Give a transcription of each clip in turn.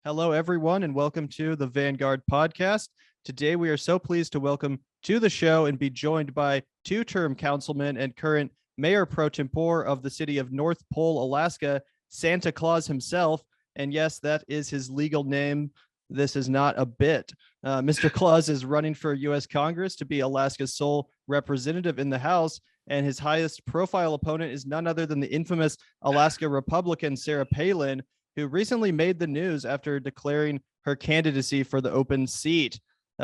Hello, everyone, and welcome to the Vanguard podcast. Today, we are so pleased to welcome to the show and be joined by two-term councilman and current mayor pro tempore of the city of North Pole, Alaska, Santa Claus himself. And yes, that is his legal name. This is not a bit. Mr. Claus is running for U.S. Congress to be Alaska's sole representative in the House, and his highest profile opponent is none other than the infamous Alaska Republican Sarah Palin, who recently made the news after declaring her candidacy for the open seat.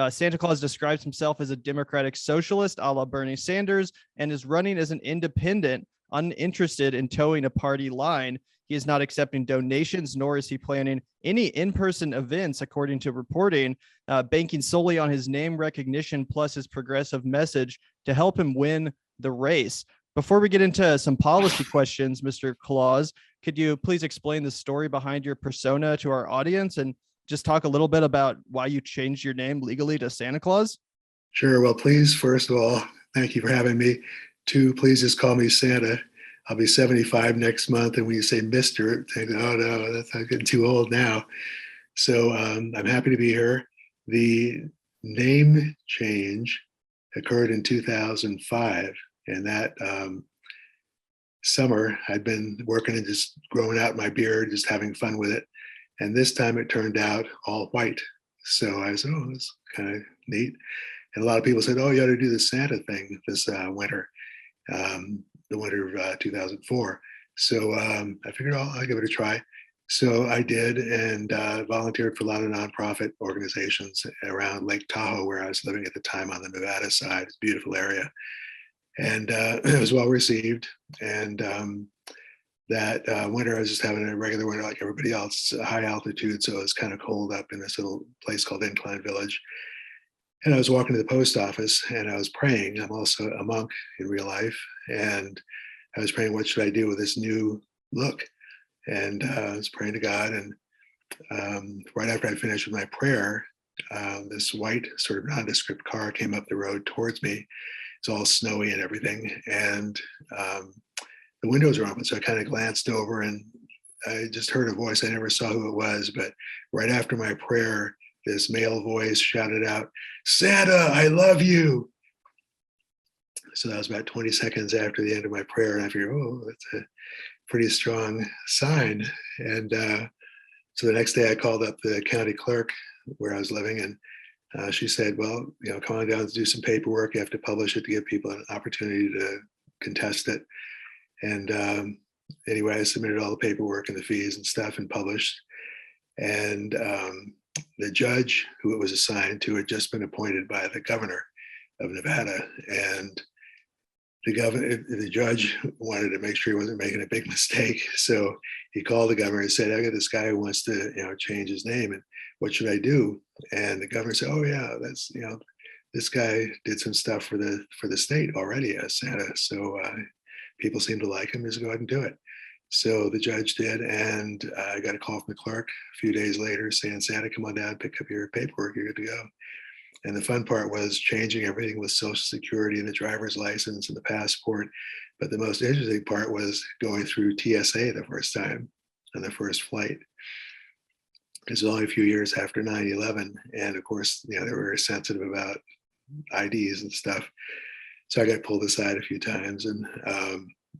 Santa Claus describes himself as a Democratic Socialist a la Bernie Sanders and is running as an independent, uninterested in towing a party line. He is not accepting donations, nor is he planning any in-person events, according to reporting, banking solely on his name recognition plus his progressive message to help him win the race. Before we get into some policy questions, Mr. Claus, could you please explain the story behind your persona to our audience and just talk a little bit about why you changed your name legally to Santa Claus? Sure. Well, please, first of all, thank you for having me. Two, please just call me Santa. I'll be 75 next month. And when you say Mr., think, oh no, that's I'm getting too old now. So I'm happy to be here. The name change occurred in 2005. And that summer, I'd been working and just growing out my beard, just having fun with it. And this time it turned out all white. So I said, oh, that's kind of neat. And a lot of people said, oh, you ought to do the Santa thing this winter, the winter of 2004. So I figured, oh, I'll give it a try. So I did, and volunteered for a lot of nonprofit organizations around Lake Tahoe, where I was living at the time on the Nevada side. It's a beautiful area. And it was well received. And that winter, I was just having a regular winter like everybody else, high altitude. So it was kind of cold up in this little place called Incline Village. And I was walking to the post office and I was praying. I'm also a monk in real life. And I was praying, what should I do with this new look? And I was praying to God. And right after I finished with my prayer, this white sort of nondescript car came up the road towards me. It's all snowy and everything. And the windows were open. So I kind of glanced over and I just heard a voice. I never saw who it was, but right after my prayer, this male voice shouted out, Santa, I love you. So that was about 20 seconds after the end of my prayer. And I figured, oh, that's a pretty strong sign. And so the next day I called up the county clerk where I was living, and she said, well, come on down to do some paperwork. You have to publish it to give people an opportunity to contest it. And anyway, I submitted all the paperwork and the fees and stuff and published. And the judge who it was assigned to had just been appointed by the governor of Nevada. And the judge wanted to make sure he wasn't making a big mistake. So he called the governor and said, I got this guy who wants to, change his name. And what should I do? And the governor said, oh yeah, that's, this guy did some stuff for the state already as Santa. So people seem to like him, just go ahead and do it. So the judge did, and I got a call from the clerk a few days later saying, Santa, come on down, pick up your paperwork, you're good to go. And the fun part was changing everything with Social Security and the driver's license and the passport. But the most interesting part was going through TSA the first time on the first flight. It was only a few years after 9/11. And of course, they were very sensitive about IDs and stuff. So I got pulled aside a few times, and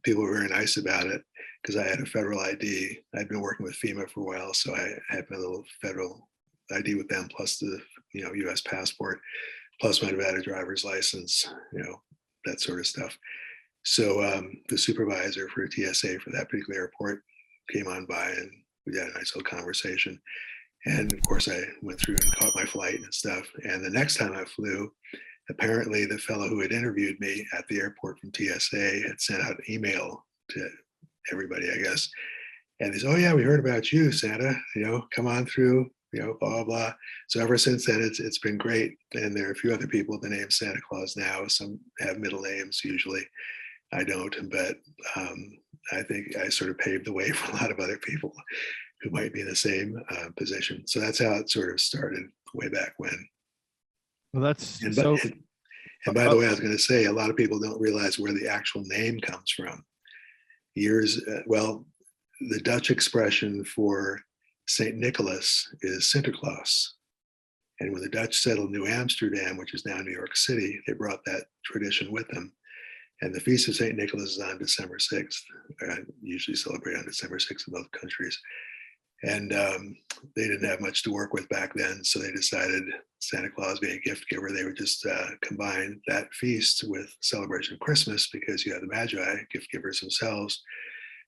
people were very nice about it because I had a federal ID. I'd been working with FEMA for a while, so I had my little federal ID with them, plus the U.S. passport, plus my Nevada driver's license, that sort of stuff. So the supervisor for TSA for that particular airport came on by, and we had a nice little conversation. And of course, I went through and caught my flight and stuff. And the next time I flew, apparently the fellow who had interviewed me at the airport from TSA had sent out an email to everybody, I guess. And they said, oh yeah, we heard about you, Santa, come on through, blah, blah, blah. So ever since then, it's been great. And there are a few other people with the name Santa Claus now. Some have middle names usually. I don't, but I think I sort of paved the way for a lot of other people who might be in the same position. So that's how it sort of started way back when. Well, that's and so. And by the way, I was going to say, a lot of people don't realize where the actual name comes from. The Dutch expression for St. Nicholas is Santa Claus. And when the Dutch settled New Amsterdam, which is now New York City, they brought that tradition with them. And the Feast of St. Nicholas is on December 6th. I usually celebrate on December 6th in both countries. And they didn't have much to work with back then, so they decided, Santa Claus being a gift giver, they would just combine that feast with celebration of Christmas, because you have the Magi, gift givers themselves,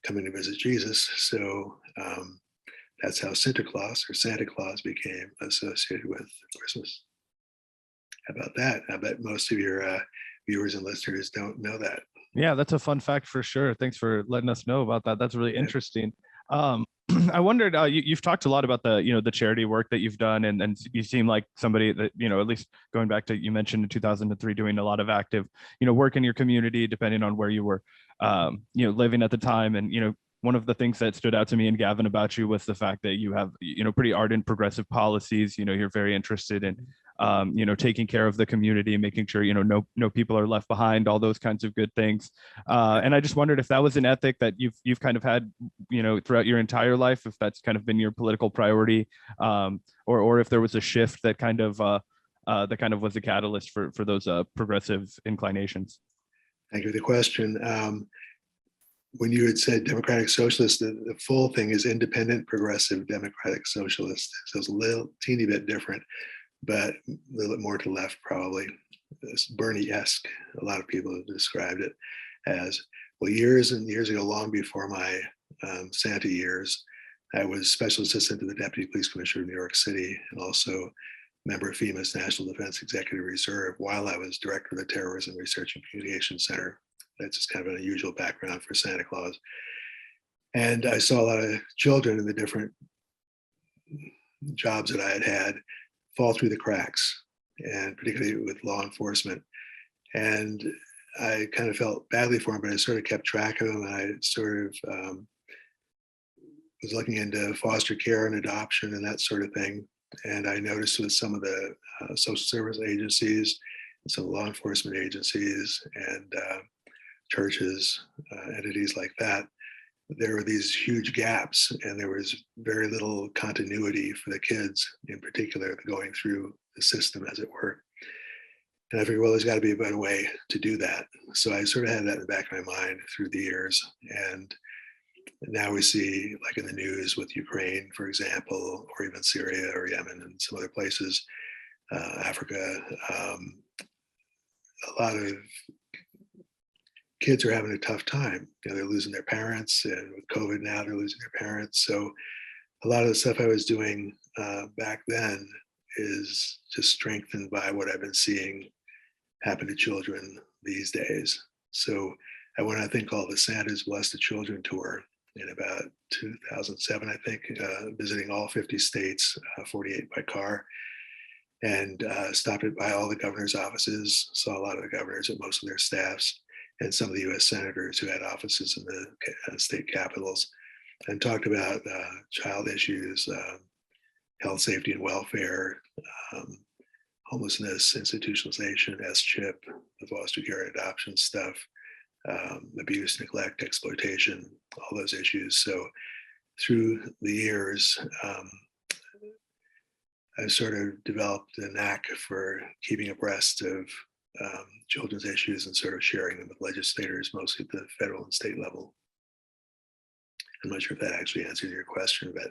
coming to visit Jesus. So that's how Santa Claus became associated with Christmas. How about that? I bet most of your viewers and listeners don't know that. Yeah, that's a fun fact for sure. Thanks for letting us know about that. That's really interesting. I wondered, you've talked a lot about the charity work that you've done, and you seem like somebody that, at least going back to, you mentioned in 2003, doing a lot of active, work in your community, depending on where you were, living at the time. And, one of the things that stood out to me and Gavin about you was the fact that you have, pretty ardent progressive policies. You're very interested in, taking care of the community, making sure, no people are left behind, all those kinds of good things. And I just wondered if that was an ethic that you've kind of had, throughout your entire life, if that's kind of been your political priority, or if there was a shift that kind of was a catalyst for those progressive inclinations. Thank you for the question. When you had said Democratic Socialist, the full thing is Independent Progressive Democratic Socialist. So it's a little teeny bit different, but a little bit more to the left, probably. It's Bernie-esque. A lot of people have described it as. Well, years and years ago, long before my Santa years, I was special assistant to the Deputy Police Commissioner of New York City, and also member of FEMA's National Defense Executive Reserve, while I was director of the Terrorism Research and Communication Center. That's just kind of an unusual background for Santa Claus. And I saw a lot of children in the different jobs that I had fall through the cracks, and particularly with law enforcement. And I kind of felt badly for them, but I sort of kept track of them. I sort of was looking into foster care and adoption and that sort of thing. And I noticed with some of the social service agencies and some law enforcement agencies and churches, entities like that, there were these huge gaps, and there was very little continuity for the kids in particular going through the system, as it were. And I figured, well, there's got to be a better way to do that. So I sort of had that in the back of my mind through the years. And now we see, like in the news with Ukraine, for example, or even Syria or Yemen and some other places, Africa, a lot of kids are having a tough time. They're losing their parents, and with COVID now, they're losing their parents. So a lot of the stuff I was doing back then is just strengthened by what I've been seeing happen to children these days. So I went on a thing called the Santa's Bless the Children tour in about 2007, I think, visiting all 50 states, 48 by car, and stopped by all the governor's offices, saw a lot of the governors and most of their staffs, and some of the US senators who had offices in the state capitals, and talked about child issues, health, safety, and welfare, homelessness, institutionalization, S-chip, the foster care adoption stuff, abuse, neglect, exploitation, all those issues. So through the years, I've sort of developed a knack for keeping abreast of children's issues and sort of sharing them with legislators, mostly at the federal and state level. I'm not sure if that actually answers your question, but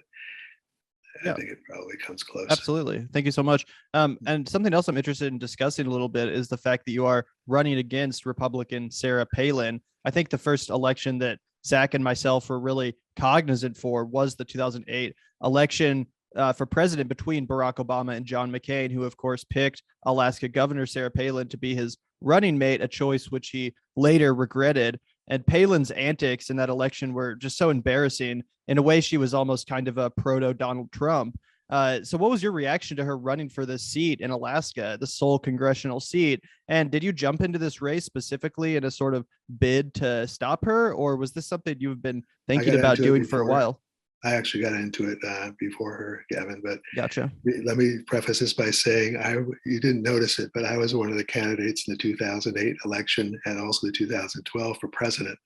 I think it probably comes close. Absolutely. Thank you so much. And something else I'm interested in discussing a little bit is the fact that you are running against Republican Sarah Palin. I think the first election that Zac and myself were really cognizant for was the 2008 election for president between Barack Obama and John McCain, who of course picked Alaska Governor Sarah Palin to be his running mate, a choice which he later regretted. And Palin's antics in that election were just so embarrassing. In a way, she was almost kind of a proto Donald Trump. So what was your reaction to her running for this seat in Alaska, the sole congressional seat? And did you jump into this race specifically in a sort of bid to stop her, or was this something you've been thinking about doing for a while? I actually got into it before her, Gavin, but Gotcha. Let me preface this by saying you didn't notice it, but I was one of the candidates in the 2008 election and also the 2012 for president.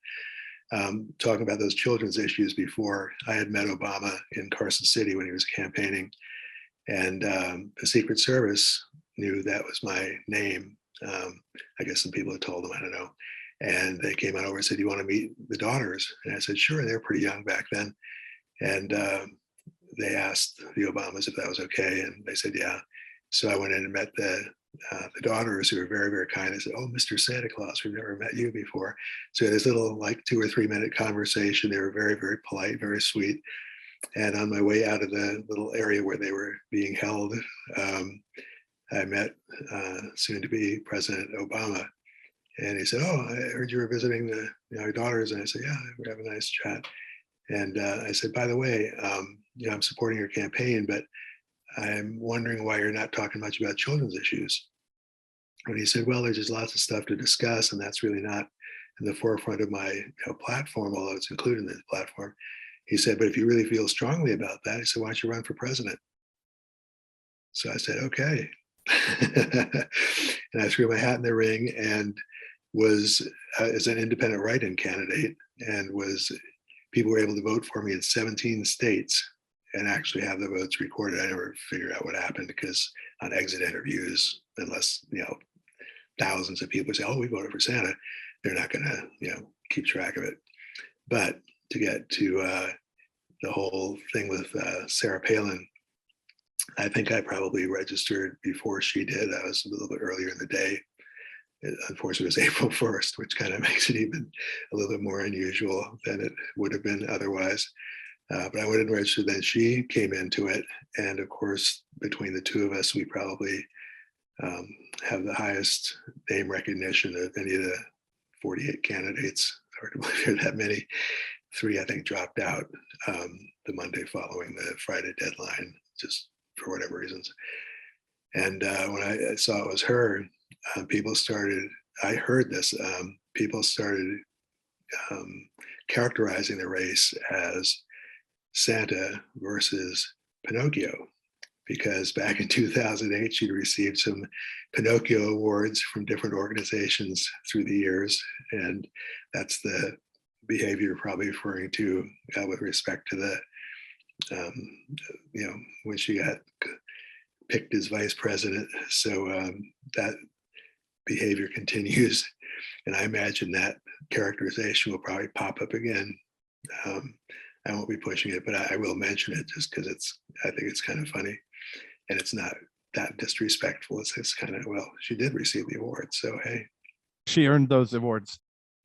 talking about those children's issues before. I had met Obama in Carson City when he was campaigning, and the Secret Service knew that was my name. I guess some people had told them, I don't know. And they came out over and said, "Do you want to meet the daughters?" And I said, "Sure." They were pretty young back then. And they asked the Obamas if that was okay, and they said, "Yeah." So I went in and met the daughters, who were very, very kind. They said, "Oh, Mr. Santa Claus, we've never met you before." So we had this little, like, 2 or 3 minute conversation. They were very, very polite, very sweet. And on my way out of the little area where they were being held, I met soon-to-be President Obama. And he said, "Oh, I heard you were visiting your daughters." And I said, "Yeah, we have a nice chat." And I said, "By the way, I'm supporting your campaign, but I'm wondering why you're not talking much about children's issues." And he said, "Well, there's just lots of stuff to discuss, and that's really not in the forefront of my platform, although it's included in the platform." He said, "But if you really feel strongly about that," he said, "why don't you run for president?" So I said, "Okay." And I threw my hat in the ring and was as an independent write-in candidate, and people were able to vote for me in 17 states and actually have the votes recorded. I never figured out what happened, because on exit interviews, unless thousands of people say, "Oh, we voted for Santa," they're not going to keep track of it. But to get to the whole thing with Sarah Palin, I think I probably registered before she did. I was a little bit earlier in the day. Unfortunately, it was April 1st, which kind of makes it even a little bit more unusual than it would have been otherwise. But I went and registered. Then she came into it. And of course, between the two of us, we probably have the highest name recognition of any of the 48 candidates. Hard to believe there are that many. 3, I think, dropped out the Monday following the Friday deadline, just for whatever reasons. And when I saw it was her, people started, I heard this, people started characterizing the race as Santa versus Pinocchio, because back in 2008, she'd received some Pinocchio awards from different organizations through the years. And that's the behavior probably referring to with respect to the, when she got picked as vice president. So that behavior continues. And I imagine that characterization will probably pop up again. I won't be pushing it, but I will mention it just because I think it's kind of funny. And it's not that disrespectful. It's kind of, well, she did receive the award. So, hey. She earned those awards.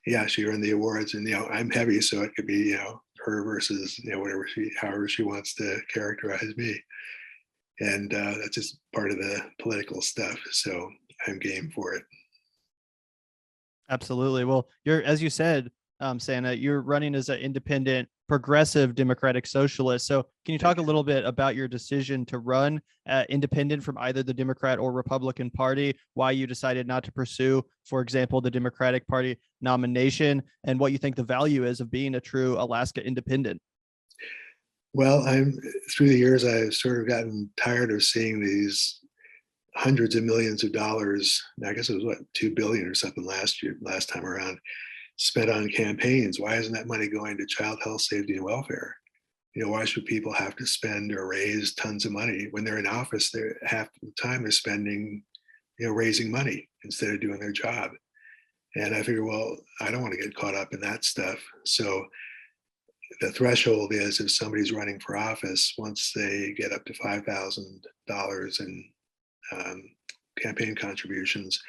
Yeah, she earned the awards, and I'm heavy, so it could be her versus however she wants to characterize me, and that's just part of the political stuff. So I'm game for it. Absolutely. Well, as you said, Santa, you're running as an independent, progressive Democratic Socialist. So can you talk a little bit about your decision to run independent from either the Democrat or Republican Party, why you decided not to pursue, for example, the Democratic Party nomination, and what you think the value is of being a true Alaska independent? Well, through the years, I've sort of gotten tired of seeing these hundreds of millions of dollars. I guess it was $2 billion or something last time around, spent on campaigns. Why isn't that money going to child health, safety, and welfare? Why should people have to spend or raise tons of money when they're in office? They're half the time they're spending, raising money instead of doing their job. And I figured, well, I don't want to get caught up in that stuff. So the threshold is, if somebody's running for office, once they get up to $5,000 in campaign contributions,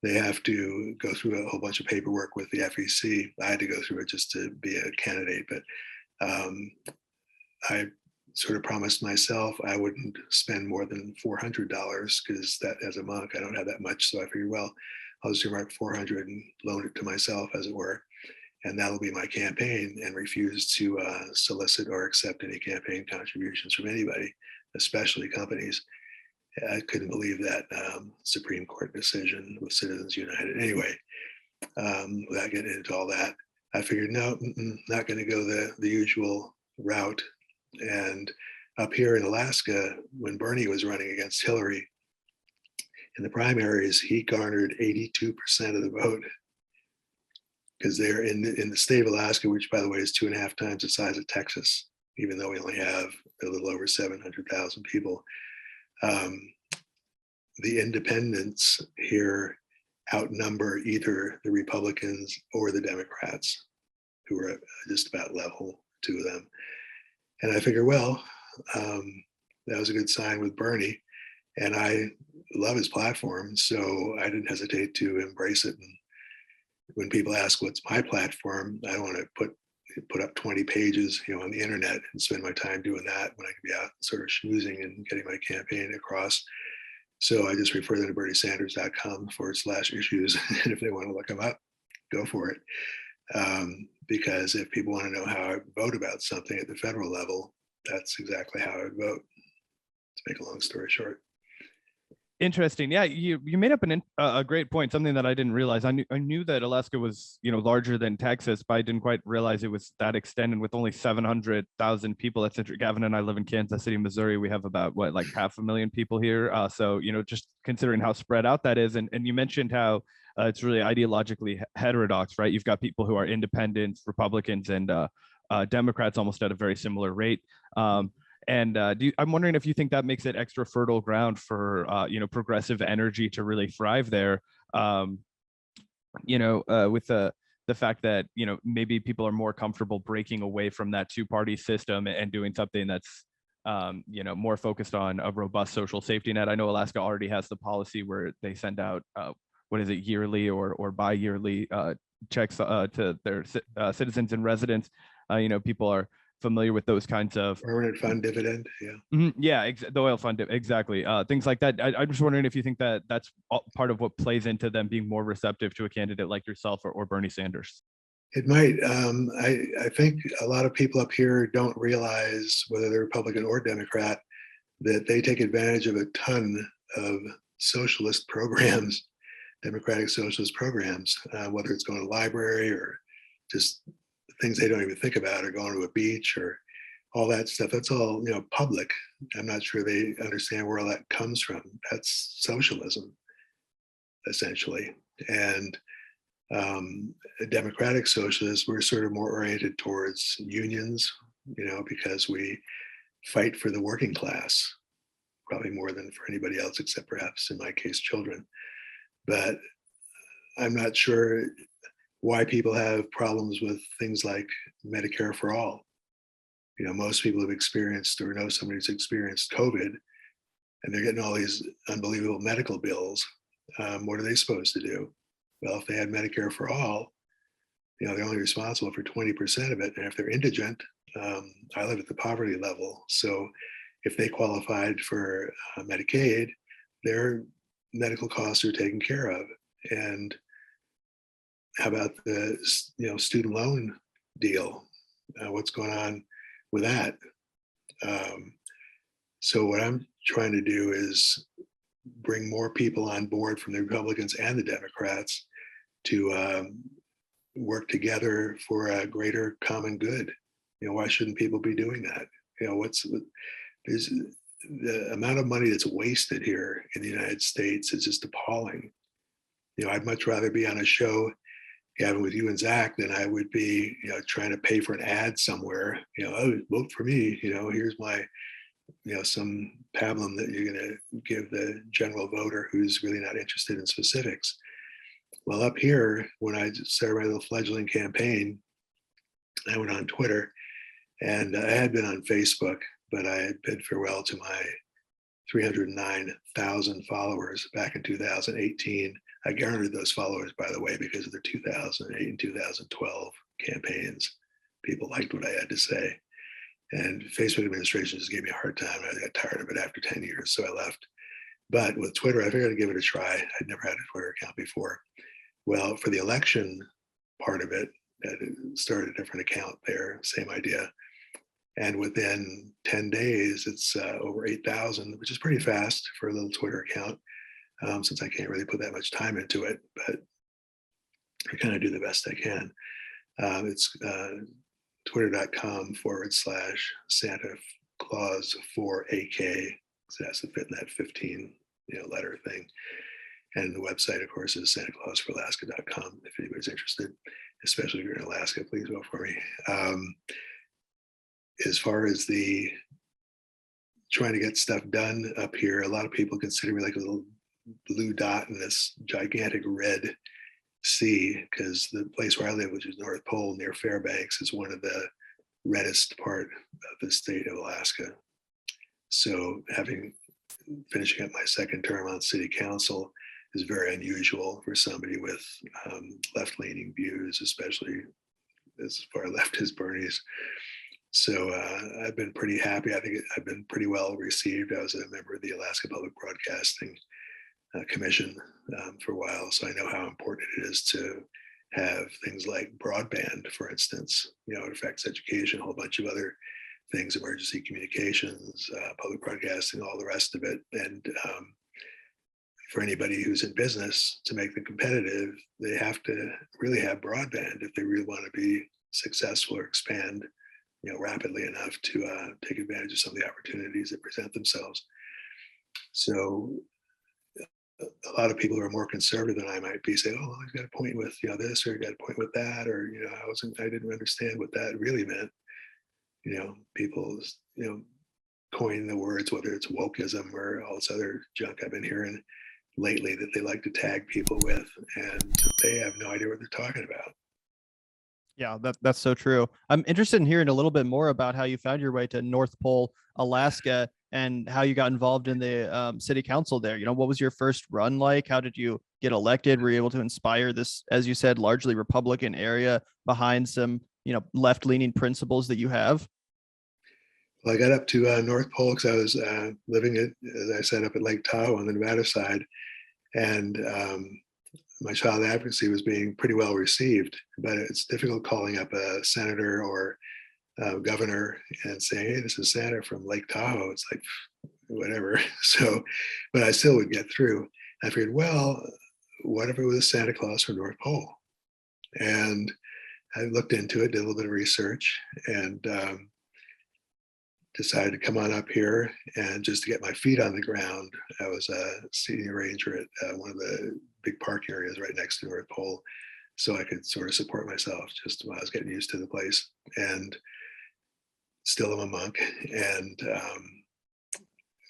they have to go through a whole bunch of paperwork with the FEC. I had to go through it just to be a candidate, but I sort of promised myself I wouldn't spend more than $400, because that, as a monk, I don't have that much. So I figured, well, I'll just earmark $400 and loan it to myself, as it were, and that'll be my campaign, and refuse to solicit or accept any campaign contributions from anybody, especially companies. I couldn't believe that Supreme Court decision with Citizens United. Anyway, without getting into all that, I figured, no, not going to go the usual route. And up here in Alaska, when Bernie was running against Hillary in the primaries, he garnered 82% of the vote. because they're in the state of Alaska, which by the way is 2.5 times the size of Texas, even though we only have a little over 700,000 people. The independents here outnumber either the Republicans or the Democrats, who are just about level, two of them. And I figure, well, that was a good sign with Bernie. And I love his platform, so I didn't hesitate to embrace it. And when people ask what's my platform, I don't want to put up 20 pages, on the internet and spend my time doing that when I can be out sort of schmoozing and getting my campaign across. So I just refer them to berniesanders.com/issues. And if they want to look them up, go for it. Because if people want to know how I vote about something at the federal level, that's exactly how I would vote, to make a long story short. Interesting. Yeah, you made up a great point, something that I didn't realize. I knew that Alaska was, larger than Texas, but I didn't quite realize it was that extent. And with only 700,000 people, that's interesting. Gavin and I live in Kansas City, Missouri. We have about like 500,000 people here. So, just considering how spread out that is. And you mentioned how it's really ideologically heterodox, right? You've got people who are independents, Republicans, and Democrats almost at a very similar rate. And I'm wondering if you think that makes it extra fertile ground for, progressive energy to really thrive there, with the fact that, maybe people are more comfortable breaking away from that two-party system and doing something that's, more focused on a robust social safety net. I know Alaska already has the policy where they send out, yearly or bi-yearly checks to their citizens and residents. People are familiar with those kinds of permanent fund dividend. Yeah. Yeah, the oil fund, exactly. Things like that. I'm just wondering if you think that that's part of what plays into them being more receptive to a candidate like yourself or Bernie Sanders. It might. I think a lot of people up here don't realize, whether they're Republican or Democrat, that they take advantage of a ton of socialist programs, Democratic Socialist programs, whether it's going to the library or just things they don't even think about, or going to a beach or all that stuff. That's all, public. I'm not sure they understand where all that comes from. That's socialism, essentially. And Democratic Socialists, we're sort of more oriented towards unions, because we fight for the working class, probably more than for anybody else, except perhaps in my case, children. But I'm not sure why people have problems with things like Medicare for all. Most people have experienced or know somebody who's experienced COVID, and they're getting all these unbelievable medical bills. What are they supposed to do? Well, if they had Medicare for all, they're only responsible for 20% of it. And if they're indigent, I live at the poverty level. So if they qualified for Medicaid, their medical costs are taken care of. And how about the student loan deal? What's going on with that? So what I'm trying to do is bring more people on board from the Republicans and the Democrats to work together for a greater common good. Why shouldn't people be doing that? There's the amount of money that's wasted here in the United States is just appalling. I'd much rather be on a show, Gavin, with you and Zac, than I would be, trying to pay for an ad somewhere. Oh, vote for me. Here's my, some pablum that you're going to give the general voter who's really not interested in specifics. Well, up here, when I started my little fledgling campaign, I went on Twitter, and I had been on Facebook, but I had bid farewell to my 309,000 followers back in 2018. I garnered those followers, by the way, because of the 2008 and 2012 campaigns. People liked what I had to say. And Facebook administration just gave me a hard time. I got tired of it after 10 years, so I left. But with Twitter, I figured I'd give it a try. I'd never had a Twitter account before. Well, for the election part of it, I started a different account there, same idea. And within 10 days, it's over 8,000, which is pretty fast for a little Twitter account, since I can't really put that much time into it, but I kind of do the best I can. It's twitter.com/Santa Claus 4AK. So it has to fit in that 15 letter thing. And the website, of course, is santaclausforalaska.com if anybody's interested, especially if you're in Alaska, please vote for me. As far as the trying to get stuff done up here, a lot of people consider me like a little blue dot in this gigantic red sea, because the place where I live, which is North Pole near Fairbanks, is one of the reddest part of the state of Alaska. So finishing up my second term on city council is very unusual for somebody with left-leaning views, especially as far left as Bernie's. So I've been pretty happy. I think I've been pretty well received. I was a member of the Alaska Public Broadcasting Commission for a while, so I know how important it is to have things like broadband, for instance. You know, it affects education, a whole bunch of other things, emergency communications, public broadcasting, all the rest of it. And for anybody who's in business, to make them competitive, they have to really have broadband if they really want to be successful or expand, you know, rapidly enough to take advantage of some of the opportunities that present themselves. So a lot of people who are more conservative than I might be say, oh, I've got a point with, you know, this, or I got a point with that, or, you know, I didn't understand what that really meant. You know, people, you know, coin the words, whether it's wokeism or all this other junk I've been hearing lately that they like to tag people with, and they have no idea what they're talking about. Yeah, that's so true. I'm interested in hearing a little bit more about how you found your way to North Pole, Alaska, and how you got involved in the city council there. You know, what was your first run like? How did you get elected? Were you able to inspire this, as you said, largely Republican area behind some, you know, left-leaning principles that you have? Well, I got up to North Pole because I was living at, as I said, up at Lake Tahoe on the Nevada side, and my child advocacy was being pretty well received. But it's difficult calling up a senator or governor and saying, "Hey, this is Santa from Lake Tahoe." It's like whatever. So, but I still would get through. I figured, well, what if it was Santa Claus from North Pole? And I looked into it, did a little bit of research, and decided to come on up here and just to get my feet on the ground. I was a senior ranger at one of the big park areas right next to North Pole, so I could sort of support myself just while I was getting used to the place. And still I'm a monk, and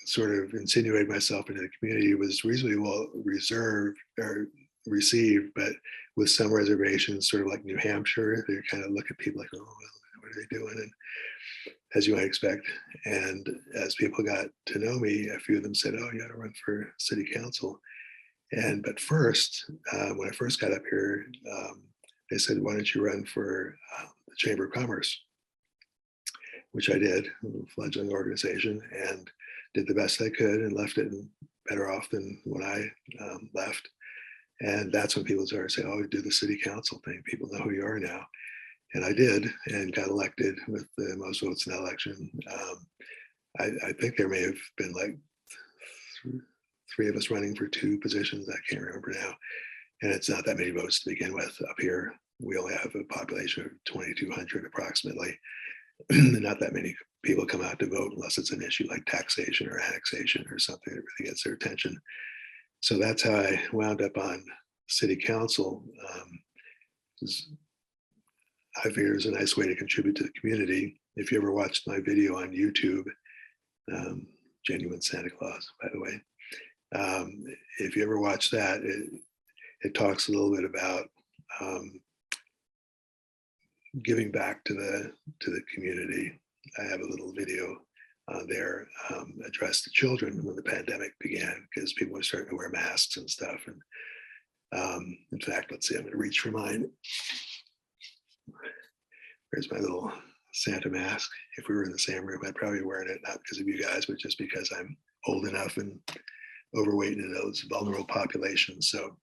sort of insinuated myself into the community. Was reasonably well received, but with some reservations, sort of like New Hampshire. They kind of look at people like, oh, well, what are they doing? And as you might expect. And as people got to know me, a few of them said, oh, you got to run for city council. But first, when I first got up here, they said, why don't you run for the Chamber of Commerce? Which I did, a fledgling organization, and did the best I could and left it better off than when I left. And that's when people started saying, oh, do the city council thing. People know who you are now. And I did, and got elected with the most votes in the election. I think there may have been like three of us running for two positions. I can't remember now. And it's not that many votes to begin with up here. We only have a population of 2,200 approximately. Not that many people come out to vote unless it's an issue like taxation or annexation or something that really gets their attention. So that's how I wound up on city council. I figure it's a nice way to contribute to the community. If you ever watched my video on YouTube, Genuine Santa Claus, by the way, if you ever watch that, it talks a little bit about giving back to the community. I have a little video there addressed to children when the pandemic began, because people were starting to wear masks and stuff. And in fact, let's see, I'm going to reach for mine. Where's my little Santa mask? If we were in the same room, I'd probably be wearing it, not because of you guys, but just because I'm old enough and overweight in those vulnerable populations. So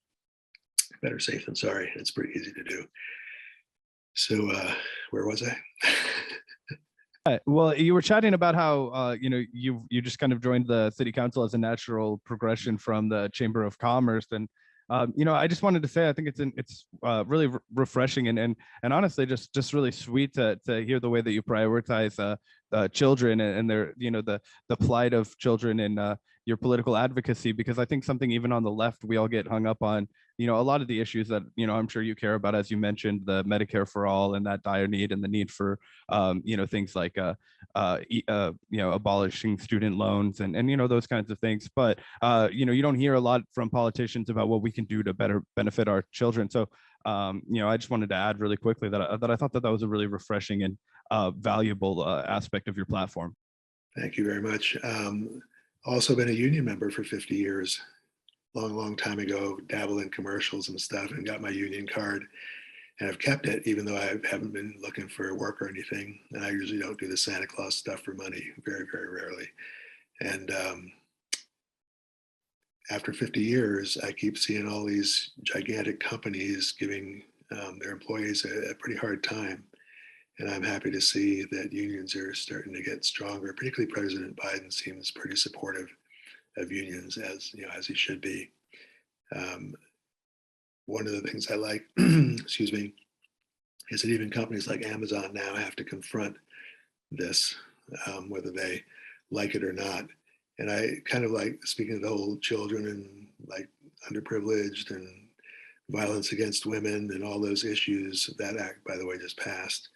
better safe than sorry. It's pretty easy to do. So where was I? Well, you were chatting about how you just kind of joined the city council as a natural progression from the Chamber of Commerce, and I just wanted to say I think it's really refreshing and honestly just really sweet to hear the way that you prioritize children and their, the plight of children in your political advocacy, because I think something even on the left, we all get hung up on, a lot of the issues that, I'm sure you care about, as you mentioned, the Medicare for all and that dire need and the need for, things like, abolishing student loans and, those kinds of things. But, you don't hear a lot from politicians about what we can do to better benefit our children. So, I just wanted to add really quickly that I thought that was a really refreshing and valuable aspect of your platform. Thank you very much. Also been a union member for 50 years. Long time ago, dabbled in commercials and stuff and got my union card, and I've kept it even though I haven't been looking for work or anything. And I usually don't do the Santa Claus stuff for money, very, very rarely. And after 50 years, I keep seeing all these gigantic companies giving their employees a pretty hard time. And I'm happy to see that unions are starting to get stronger. Particularly President Biden seems pretty supportive of unions, as he should be. One of the things I like, excuse me, is that even companies like Amazon now have to confront this, whether they like it or not. And I kind of like, speaking of the whole children and like underprivileged and violence against women and all those issues, that act, by the way, just passed.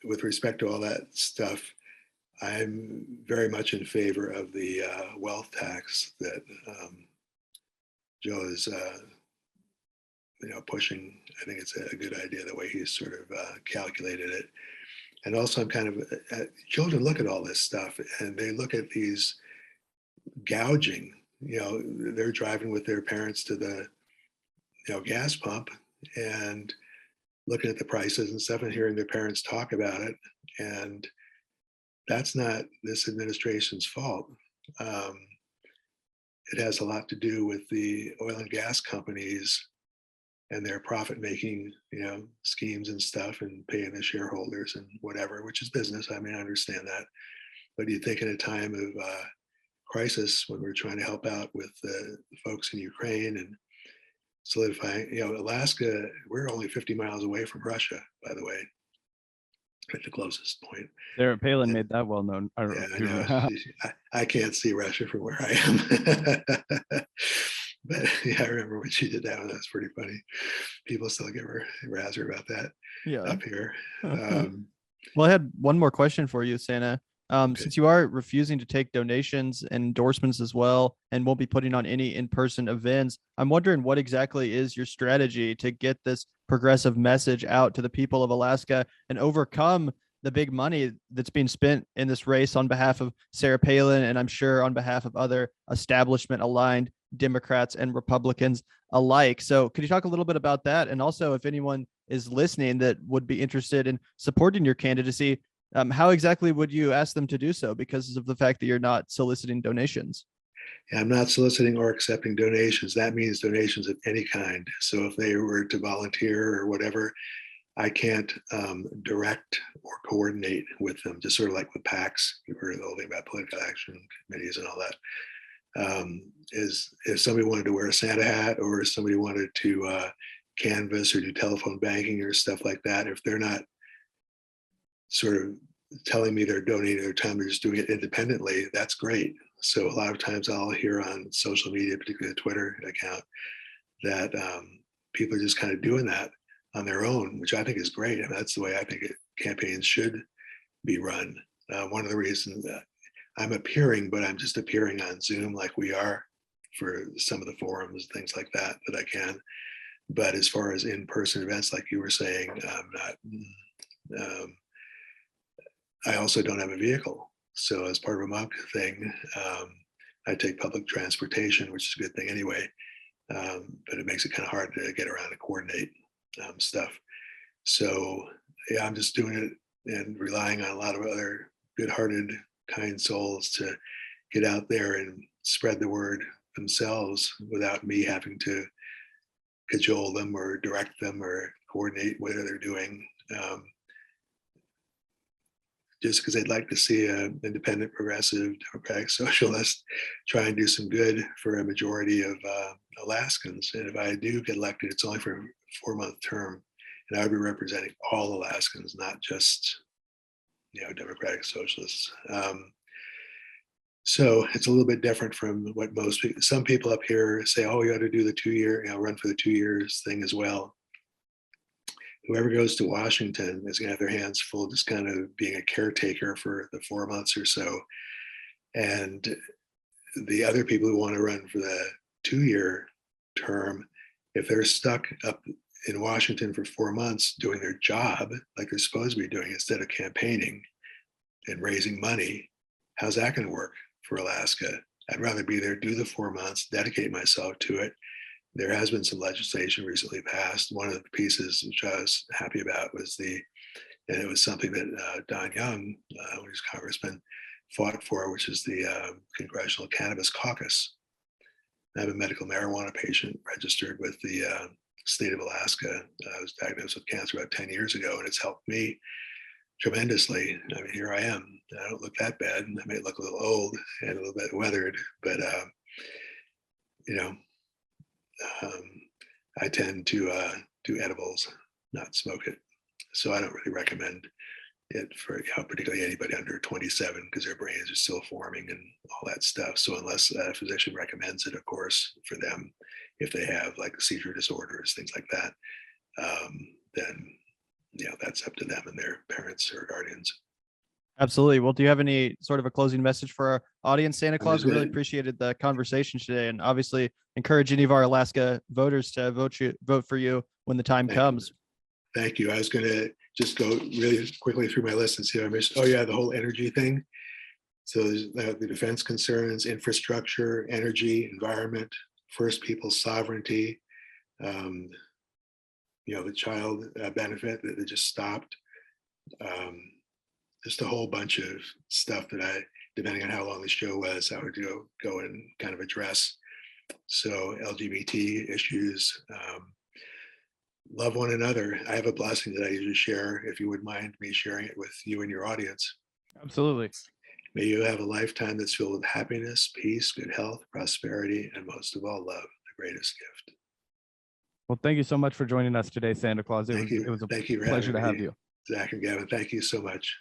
With respect to all that stuff, I'm very much in favor of the wealth tax that Joe is, pushing. I think it's a good idea the way he's sort of calculated it. And also, I'm kind of children look at all this stuff and they look at these gouging. They're driving with their parents to the gas pump and looking at the prices and stuff and hearing their parents talk about it. And that's not this administration's fault. It has a lot to do with the oil and gas companies and their profit-making, schemes and stuff, and paying the shareholders and whatever, which is business. I mean, I understand that. But you think in a time of crisis, when we're trying to help out with the folks in Ukraine and solidifying, Alaska, we're only 50 miles away from Russia, by the way, at the closest point. Sarah Palin made that well known. I know. I can't see Russia from where I am. But yeah, I remember when she did that one. That was pretty funny. People still give her razz her about that up here. Well, I had one more question for you, Santa. Okay. Since you are refusing to take donations and endorsements as well, and won't be putting on any in-person events, I'm wondering what exactly is your strategy to get this progressive message out to the people of Alaska and overcome the big money that's being spent in this race on behalf of Sarah Palin, and I'm sure on behalf of other establishment-aligned Democrats and Republicans alike. So could you talk a little bit about that? And also, if anyone is listening that would be interested in supporting your candidacy, how exactly would you ask them to do so, because of the fact that you're not soliciting donations? Yeah, I'm not soliciting or accepting donations. That means donations of any kind. So if they were to volunteer or whatever, I can't direct or coordinate with them, just sort of like with PACs. You heard the whole thing about political action committees and all that. Is if somebody wanted to wear a Santa hat, or if somebody wanted to canvass or do telephone banking or stuff like that, if they're not sort of telling me they're donating their time, they're just doing it independently, that's great. So a lot of times I'll hear on social media, particularly the Twitter account, that people are just kind of doing that on their own, which I think is great. I mean, that's the way I think campaigns should be run. One of the reasons that I'm appearing, but I'm just appearing on Zoom like we are for some of the forums, things like that I can. But as far as in-person events, like you were saying, I'm not. I also don't have a vehicle. So as part of a monk thing, I take public transportation, which is a good thing anyway. But it makes it kind of hard to get around and coordinate stuff. So yeah, I'm just doing it and relying on a lot of other good-hearted, kind souls to get out there and spread the word themselves without me having to cajole them or direct them or coordinate what they're doing. Just because they'd like to see an independent, progressive, democratic socialist try and do some good for a majority of Alaskans. And if I do get elected, it's only for a 4-month term. And I would be representing all Alaskans, not just Democratic Socialists. So it's a little bit different from what some people up here say, oh, you ought to do the 2-year, run for the 2 years thing as well. Whoever goes to Washington is going to have their hands full just kind of being a caretaker for the 4 months or so. And the other people who want to run for the 2-year term, if they're stuck up in Washington for 4 months doing their job like they're supposed to be doing instead of campaigning and raising money, how's that going to work for Alaska? I'd rather be there, do the 4 months, dedicate myself to it. There has been some legislation recently passed. One of the pieces which I was happy about was and it was something that Don Young, when he was congressman, fought for, which is the Congressional Cannabis Caucus. I'm a medical marijuana patient registered with the state of Alaska. I was diagnosed with cancer about 10 years ago, and it's helped me tremendously. I mean, here I am. I don't look that bad, and I may look a little old and a little bit weathered, but I tend to do edibles, not smoke it. So I don't really recommend it for particularly anybody under 27 because their brains are still forming and all that stuff. So unless a physician recommends it, of course, for them, if they have like seizure disorders, things like that, then that's up to them and their parents or guardians. Absolutely. Well, do you have any sort of a closing message for our audience, Santa Claus? We really appreciated the conversation today, and obviously encourage any of our Alaska voters to vote for you when the time comes. Thank you. I was going to just go really quickly through my list and see if I missed. Oh yeah, the whole energy thing. So there's the defense concerns, infrastructure, energy, environment, First Peoples sovereignty, the child benefit that they just stopped. Just a whole bunch of stuff that depending on how long the show was, I would go and kind of address. So LGBT issues, love one another. I have a blessing that I usually share, if you would mind me sharing it with you and your audience. Absolutely. May you have a lifetime that's filled with happiness, peace, good health, prosperity, and most of all, love, the greatest gift. Well, thank you so much for joining us today, Santa Claus. Thank you. It was a Thank you for pleasure to have me, you. Zac and Gavin. Thank you so much.